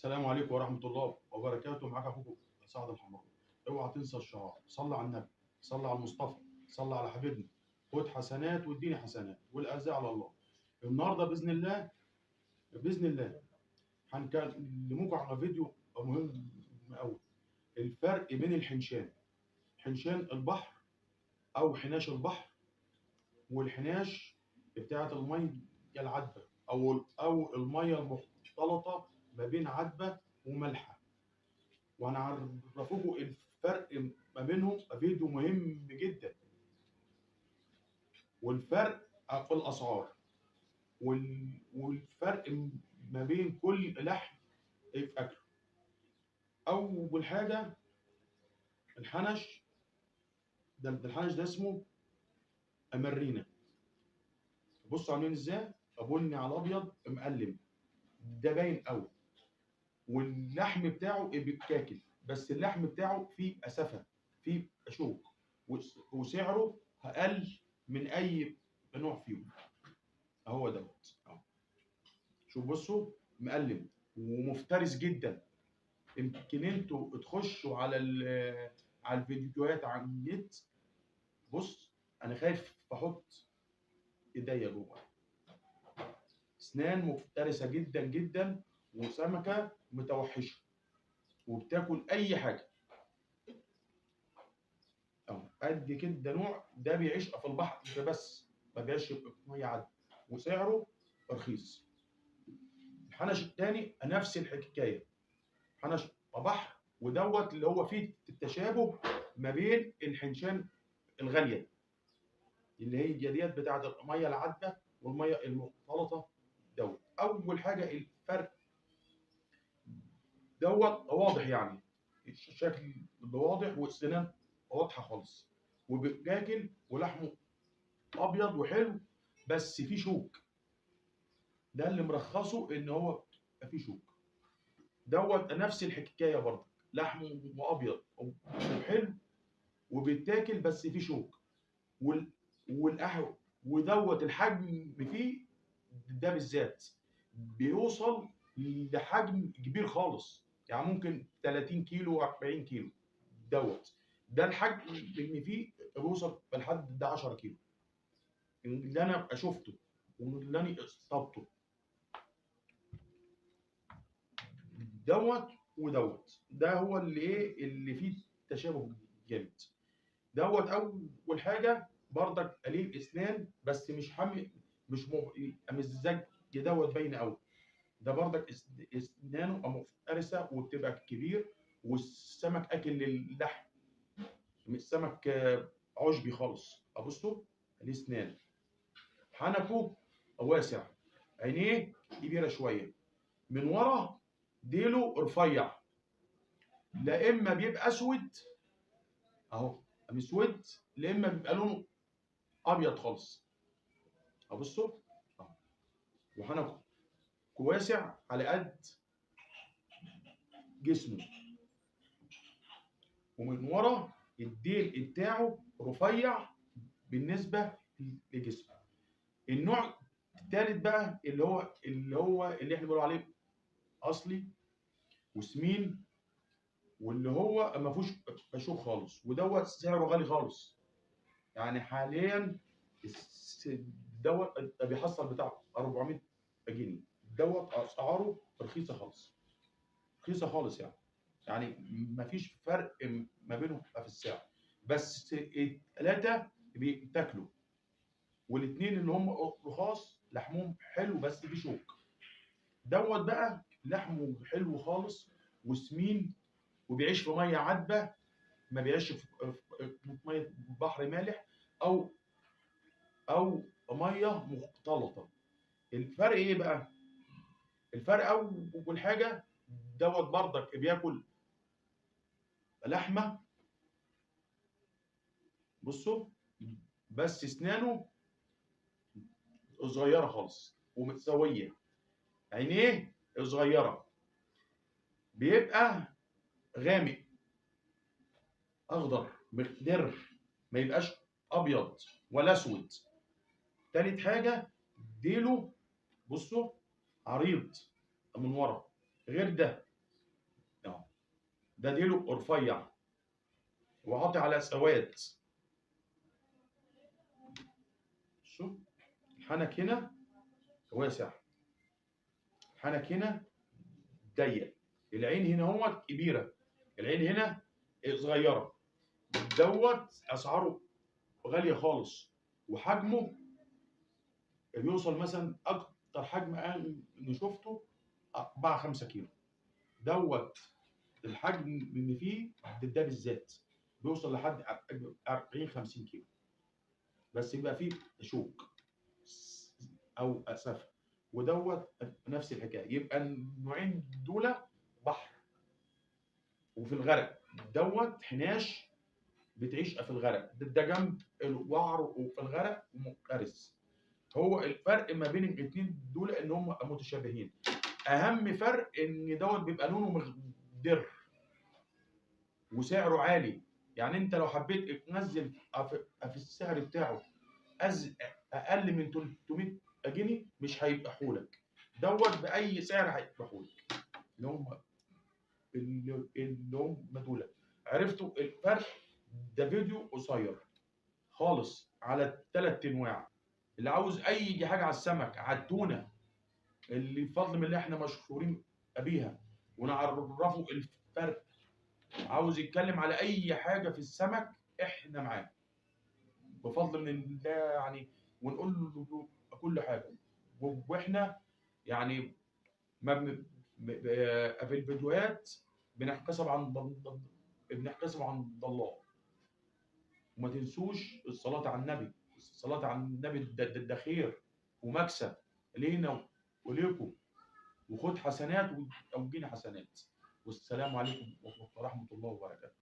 السلام عليكم ورحمة الله وبركاته. معاك أخوكم سعد الحمراوي. اوعى تنسى الشعار، صلي على النبي، صلي على المصطفى، صلي على حبيبنا، خد حسنات واديني حسنات والأرزاق على الله. النهارده بإذن الله هنكلمكم على فيديو مهم أوي. الفرق بين حنشان البحر أو حناش البحر والحناش بتاعة المية العذبة أو المية المختلطة ما بين عذبة ومالحة. وهنعرفكم الفرق ما بينهم، فيديو مهم جدا. والفرق في الاسعار والفرق ما بين كل لحم في اكله. اول حاجه الحنش الحنش ده اسمه امرينا. بصوا عاملين ازاي، بني على ابيض مقلم، ده باين قوي. واللحم بتاعه بيتاكل، بس اللحم بتاعه فيه اسفه، فيه شوك، وسعره اقل من اي نوع فيهم. اهو دوت اهو. شوف بصوا، مقلم ومفترس جدا. يمكن انتوا تخشوا على الفيديوهات على النت. بص، انا خايف احط ايديا جوه. اسنان مفترسه جدا جدا، وسمكه متوحشه وبتاكل اي حاجه. اهو قد كده نوع، ده بيعيش في البحر ده بس، ما بيعيش في ميه عاديه، وسعره رخيص. الحنش التاني نفس الحكايه، حنش بحر، ودوت اللي هو فيه التشابه ما بين الحنشان الغاليه اللي هي ديت بتاعه الميه العذبه والميه المختلطه. دوت اول حاجه الفرق دوت واضح، يعني الشكل واضح والسنان واضحه خالص، وبيتاكل ولحمه ابيض وحلو، بس فيه شوك. ده اللي مرخصه ان هو فيه شوك. دوت نفس الحكايه برضه، لحمه ابيض وحلو وبيتاكل بس فيه شوك. والقهوه ودوت الحجم فيه ده بالذات بيوصل لحجم كبير خالص، يعني ممكن 30 كيلو و40 كيلو. ده الحجم اللي فيه بيوصل لحد ده 10 كيلو، اللي انا شفته واللي انا اصطدته. ده هو اللي فيه تشابه جامد. اول حاجه برضك قليل اسنان، بس مش زج باين قوي. ده برضك اسنانه مفترسه وبتبقى كبير، والسمك اكل اللحم، مش سمك عشبي خالص. ابصوا ليه اسنان، حنكه واسع، عينيه كبيره شويه، من ورا ديله رفيع، لا اما بيبقى اسود اهو مسود، لا اما بيبقى لونه ابيض خالص. ابصوا اهو، وحنكه واسع على قد جسمه، ومن ورا الديل بتاعه رفيع بالنسبه لجسمه. النوع الثالث بقى اللي احنا بنقول عليه اصلي وسمين، واللي هو ما فيهوش شوك خالص، ودوت سعره غالي خالص. يعني حاليا دوت بيحصل بتاع 400 جنيه. دوت اسعاره رخيصه خالص، رخيصه خالص يعني ما فيش فرق ما بينهم في السعر، بس الثلاثه بيتاكلوا، والاثنين اللي هم رخاص لحمهم حلو بس فيه شوك. دوت بقى لحمه حلو خالص وسمين، وبيعيش في ميه عذبه، ما بيعيش في ميه بحر مالح او ميه مختلطه. الفرق ايه بقى؟ الفرق اول حاجه دوت برضك بياكل لحمه، بصوا، بس اسنانه صغيره خالص ومتساويه، عينيه صغيره، بيبقى غامق اخضر مخضر، ما يبقاش ابيض ولا اسود. تالت حاجه ديله، بصوا، عريض من ورا غير ده، ده ديله رفيع وعاطي على سواد. شوف الحنك هنا واسع، الحنك هنا ضيق، العين هنا هو كبيره، العين هنا صغيره. دوت اسعاره غاليه خالص، وحجمه بيوصل مثلا اكتر حجم انا شفته 4 5 كيلو. دوت الحجم اللي فيه ده بالذات بيوصل لحد 40 50 كيلو، بس يبقى فيه شوك او اسف. ودوت نفس الحكايه، يبقى النوعين دول بحر وفي الغرق. دوت حناش بتعيش في الغرق، ده جنب الوعر وفي الغرق ومفترس. هو الفرق ما بين الاثنين دول ان هم متشابهين. اهم فرق ان دوت بيبقى لونه مخضر وسعره عالي. يعني انت لو حبيت تنزل في السعر بتاعه اقل من 300 جنيه مش هيبيعهولك. دوت باي سعر هيبيعهولك. اللي هم دول. عرفتوا الفرق؟ ده فيديو قصير خالص على 3 انواع. اللي عاوز اي حاجه على السمك، على التونه اللي بفضل من اللي احنا مشهورين بيها ونعرفه الفرق، عاوز يتكلم على اي حاجه في السمك احنا معاه بفضل من الله يعني، ونقول له كل حاجه. واحنا يعني ما في الفيديوهات بنحتسب عند الله. وما تنسوش الصلاه على النبي. الصلاه على النبي ده خير ومكسب لينا وليكم، وخد حسنات وتجينا حسنات. والسلام عليكم ورحمه الله وبركاته.